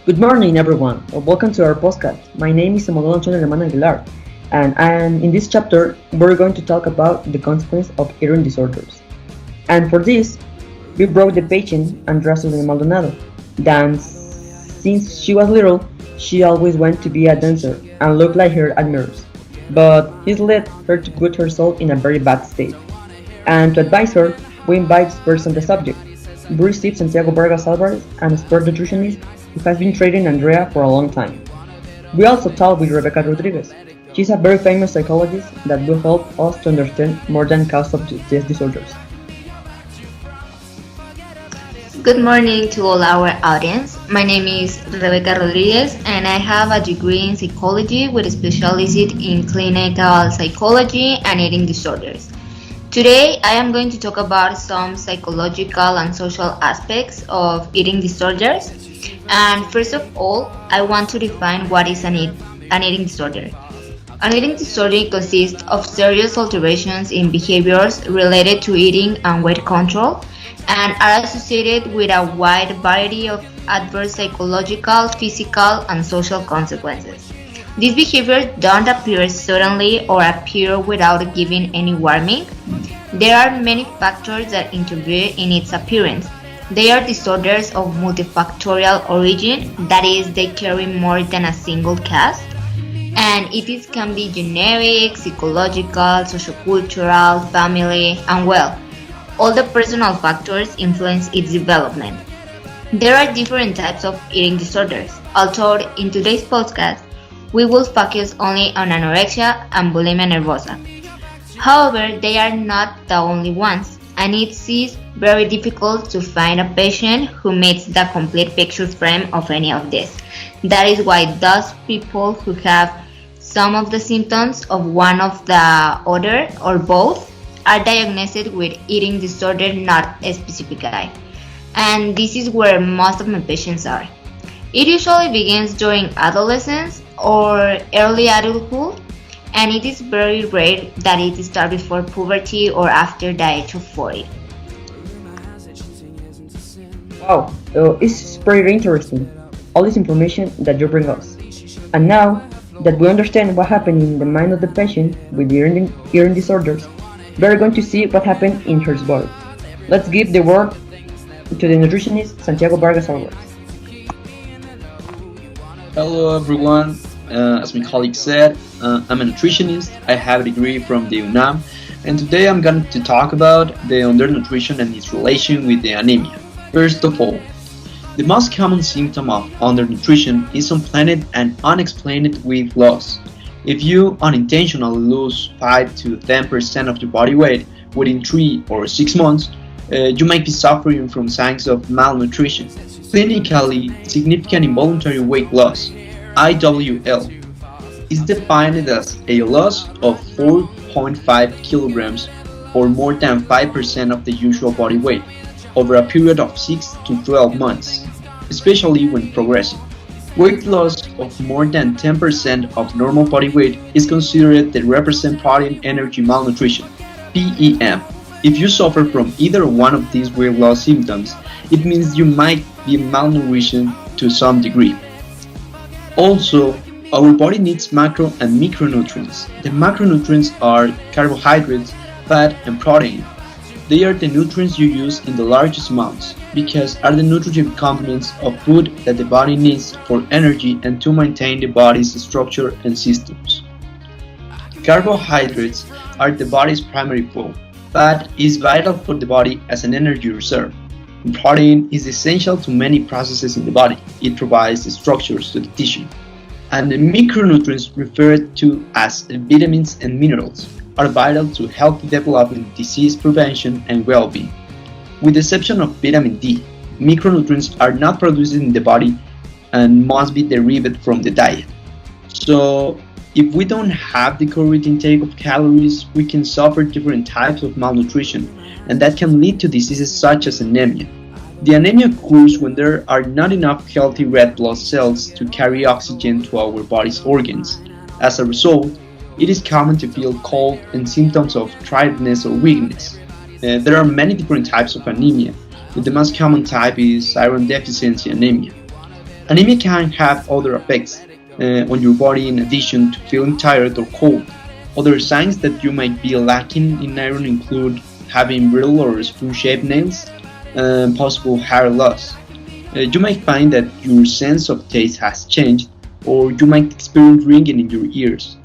Good morning, everyone. Welcome to our podcast. My name is Aleman Aguilar, and in this chapter, we're going to talk about the consequence of eating disorders. And for this, we brought the patient Andrea Maldonado. Then, since she was little, she always wanted to be a dancer and looked like her admirers. But this led her to put herself in a very bad state. And to advise her, we invite experts on the subject. We received Santiago Vargas Alvarez, an expert nutritionist who has been training Andrea for a long time. We also talked with Rebeca Rodriguez. She's a very famous psychologist that will help us to understand more than cause of these disorders. Good morning to all our audience. My name is Rebeca Rodriguez and I have a degree in psychology with a specialty in clinical psychology and eating disorders. Today I am going to talk about some psychological and social aspects of eating disorders. And first of all, I want to define what is an eating disorder. An eating disorder consists of serious alterations in behaviors related to eating and weight control and are associated with a wide variety of adverse psychological, physical, and social consequences. These behaviors don't appear suddenly or appear without giving any warning. There are many factors that interfere in its appearance. They are disorders of multifactorial origin, that is, they carry more than a single cause, and can be generic, psychological, sociocultural, family, and well, all the personal factors influence its development. There are different types of eating disorders, although in today's podcast, we will focus only on anorexia and bulimia nervosa. However, they are not the only ones, and it is very difficult to find a patient who meets the complete picture frame of any of this. That is why those people who have some of the symptoms of one of the other or both are diagnosed with eating disorder not specified. And this is where most of my patients are. It usually begins during adolescence or early adulthood, and it is very rare that it starts before puberty or after the age of 40. Wow, it's pretty interesting, all this information that you bring us. And now that we understand what happened in the mind of the patient with eating disorders, we're going to see what happened in her body. Let's give the word to the nutritionist Santiago Vargas Alvarez. Hello everyone, as my colleague said, I'm a nutritionist. I have a degree from the UNAM, and today I'm going to talk about the undernutrition and its relation with the anemia. First of all, the most common symptom of undernutrition is unplanned and unexplained weight loss. If you unintentionally lose 5 to 10% of your body weight within 3 or 6 months, you might be suffering from signs of malnutrition. Clinically, significant involuntary weight loss, IWL, is defined as a loss of 4.5 kilograms or more than 5% of the usual body weight over a period of 6 to 12 months, especially when progressing. Weight loss of more than 10% of normal body weight is considered to represent protein energy malnutrition, PEM. If you suffer from either one of these weight loss symptoms, it means you might be malnourished to some degree. Also, our body needs macro and micronutrients. The macronutrients are carbohydrates, fat, and protein. They are the nutrients you use in the largest amounts because are the nutritive components of food that the body needs for energy and to maintain the body's structure and systems. Carbohydrates are the body's primary food. Fat is vital for the body as an energy reserve. And protein is essential to many processes in the body. It provides the structures to the tissue. And the micronutrients, referred to as vitamins and minerals, are vital to healthy development, disease prevention, and well-being. With the exception of vitamin D, micronutrients are not produced in the body and must be derived from the diet. So, if we don't have the correct intake of calories, we can suffer different types of malnutrition, and that can lead to diseases such as anemia. The anemia occurs when there are not enough healthy red blood cells to carry oxygen to our body's organs. As a result, it is common to feel cold and symptoms of tiredness or weakness. There are many different types of anemia, but the most common type is iron deficiency anemia. Anemia can have other effects on your body in addition to feeling tired or cold. Other signs that you might be lacking in iron include having brittle or spoon-shaped nails, and possible hair loss. You might find that your sense of taste has changed, or you might experience ringing in your ears.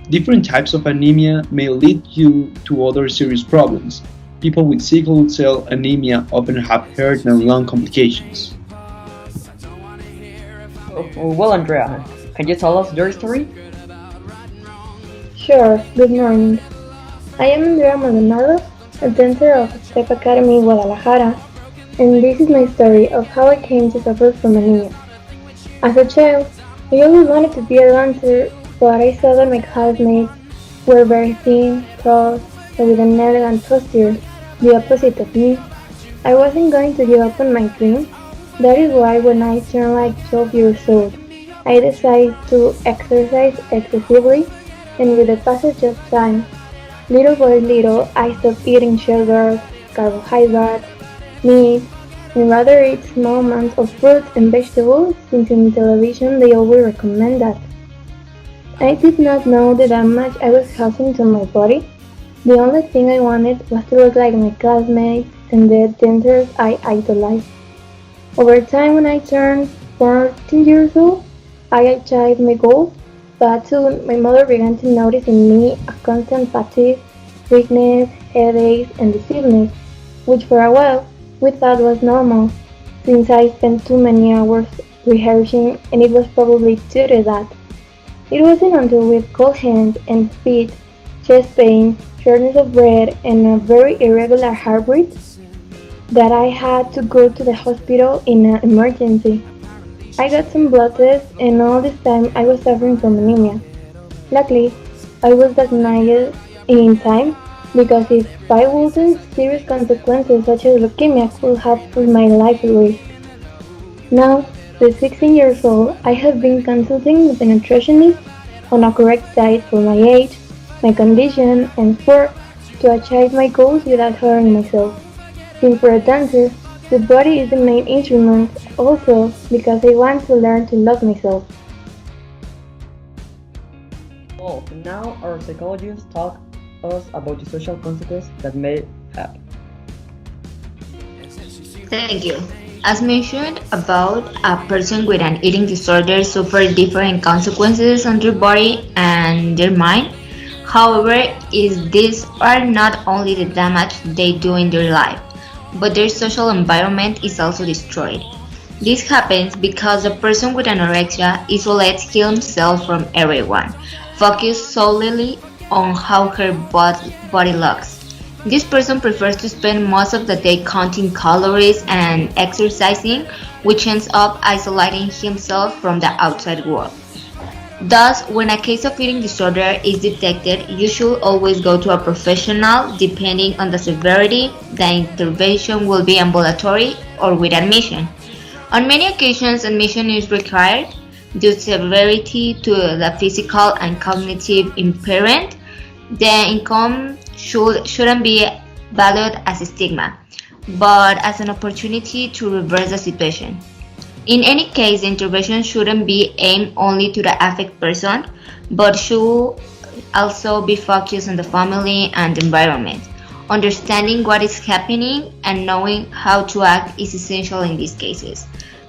Different types of anemia may lead you to other serious problems. People with sickle cell anemia often have heart and lung complications. Well, Andrea, can you tell us your story? Sure, good morning. I am Andrea Maldonado, a dancer of Step Academy Guadalajara, and this is my story of how I came to suffer from anemia. As a child, I always wanted to be a dancer, but I saw that my classmates were very thin, tall, and with an elegant posture, the opposite of me. I wasn't going to give up on my dream. That is why when I turned like 12 years old, I decided to exercise excessively, and with the passage of time, little by little, I stopped eating sugar, carbohydrates, meat, and rather eat small amounts of fruits and vegetables since in television they always recommend that. I did not know the damage I was causing to my body. The only thing I wanted was to look like my classmates and the dancers I idolized. Over time, when I turned 14 years old, I achieved my goals, but soon my mother began to notice in me a constant fatigue, weakness, headaches, and dizziness, which for a while we thought was normal, since I spent too many hours rehearsing and it was probably due to that. It wasn't until with cold hands and feet, chest pain, shortness of breath, and a very irregular heartbeat that I had to go to the hospital in an emergency. I got some blood tests and all this time I was suffering from anemia. Luckily, I was diagnosed in time because if I wasn't, serious consequences such as leukemia could have put my life at risk. Now, at 16 years old, I have been consulting with a nutritionist on a correct diet for my age, my condition, and sport to achieve my goals without hurting myself. Since for a dancer, the body is the main instrument, also because I want to learn to love myself. Well, now our psychologists talk us about the social consequences that may have. Thank you. As mentioned about a person with an eating disorder suffer different consequences on their body and their mind. However, these are not only the damage they do in their life, but their social environment is also destroyed. This happens because a person with anorexia isolates himself from everyone, focused solely on how her body looks. This person prefers to spend most of the day counting calories and exercising, which ends up isolating himself from the outside world. Thus, when a case of eating disorder is detected, you should always go to a professional. Depending on the severity, the intervention will be ambulatory or with admission. On many occasions, admission is required due to severity to the physical and cognitive impairment. The income shouldn't be valued as a stigma, but as an opportunity to reverse the situation. In any case, the intervention shouldn't be aimed only to the affected person, but should also be focused on the family and the environment. Understanding what is happening and knowing how to act is essential in these cases.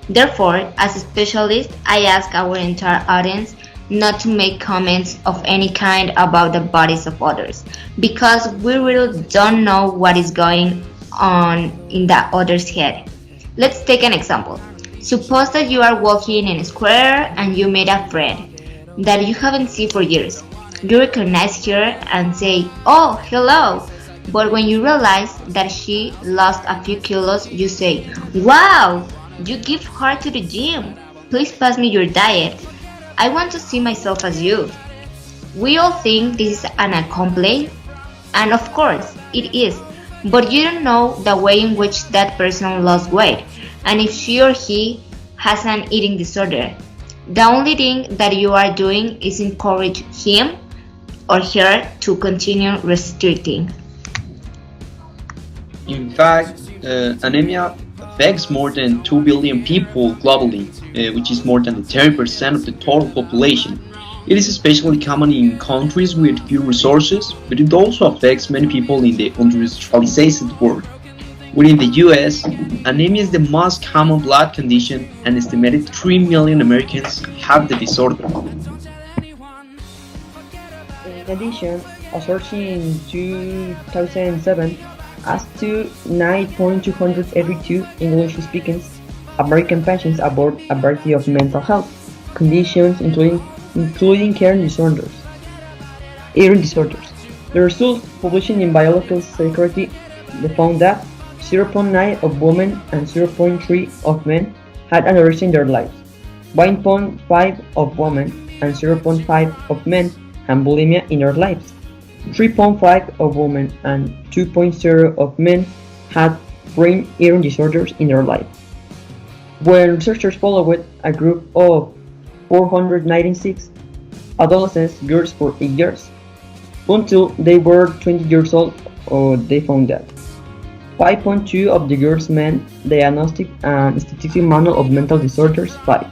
Therefore, as a specialist, I ask our entire audience not to make comments of any kind about the bodies of others, because we really don't know what is going on in the other's head. Let's take an example. Suppose that you are walking in a square and you meet a friend that you haven't seen for years. You recognize her and say, "Oh, hello." But when you realize that she lost a few kilos, you say, "Wow, you give her to the gym. Please pass me your diet. I want to see myself as you." We all think this is an accomplishment, and of course, it is, but you don't know the way in which that person lost weight, and if she or he has an eating disorder. The only thing that you are doing is encourage him or her to continue restricting. In fact, anemia affects more than 2 billion people globally, which is more than 30% of the total population. It is especially common in countries with few resources, but it also affects many people in the industrialized world. Within the US, anemia is the most common blood condition, and estimated 3 million Americans have the disorder. In addition, a search in 2007 asked to 9,282 English-speaking American patients about a variety of mental health conditions, including eating disorders. The results published in Biological Security they found that 0.9 of women and 0.3 of men had anorexia in their lives. 1.5 of women and 0.5 of men had bulimia in their lives. 3.5 of women and 2.0 of men had brain eating disorders in their life. When researchers followed a group of 496 adolescent girls for 8 years, until they were 20 years old, they found that 5.2 of the girls met Diagnostic and Statistical Manual of Mental Disorders 5,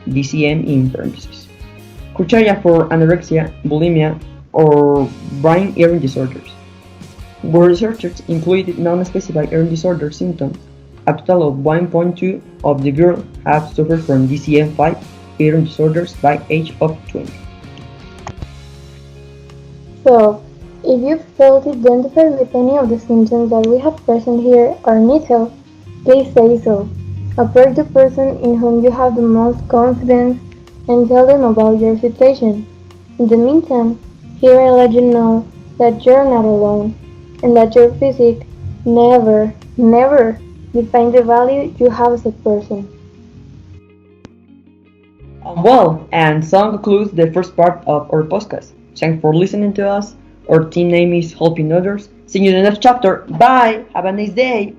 DCM in parentheses, criteria for anorexia, bulimia, or brain eating disorders. Where researchers included non-specified eating disorder symptoms, a total of 1.2 of the girls have suffered from DCM-5 eating disorders by age of 20. So, if you felt identified with any of the symptoms that we have present here or need help, please say so. Approach the person in whom you have the most confidence and tell them about your situation. In the meantime, here I let you know that you're not alone and that your physique never, never defines the value you have as a person. And so concludes the first part of our podcast. Thanks for listening to us. Our team name is Helping Others. See you in the next chapter. Bye. Have a nice day.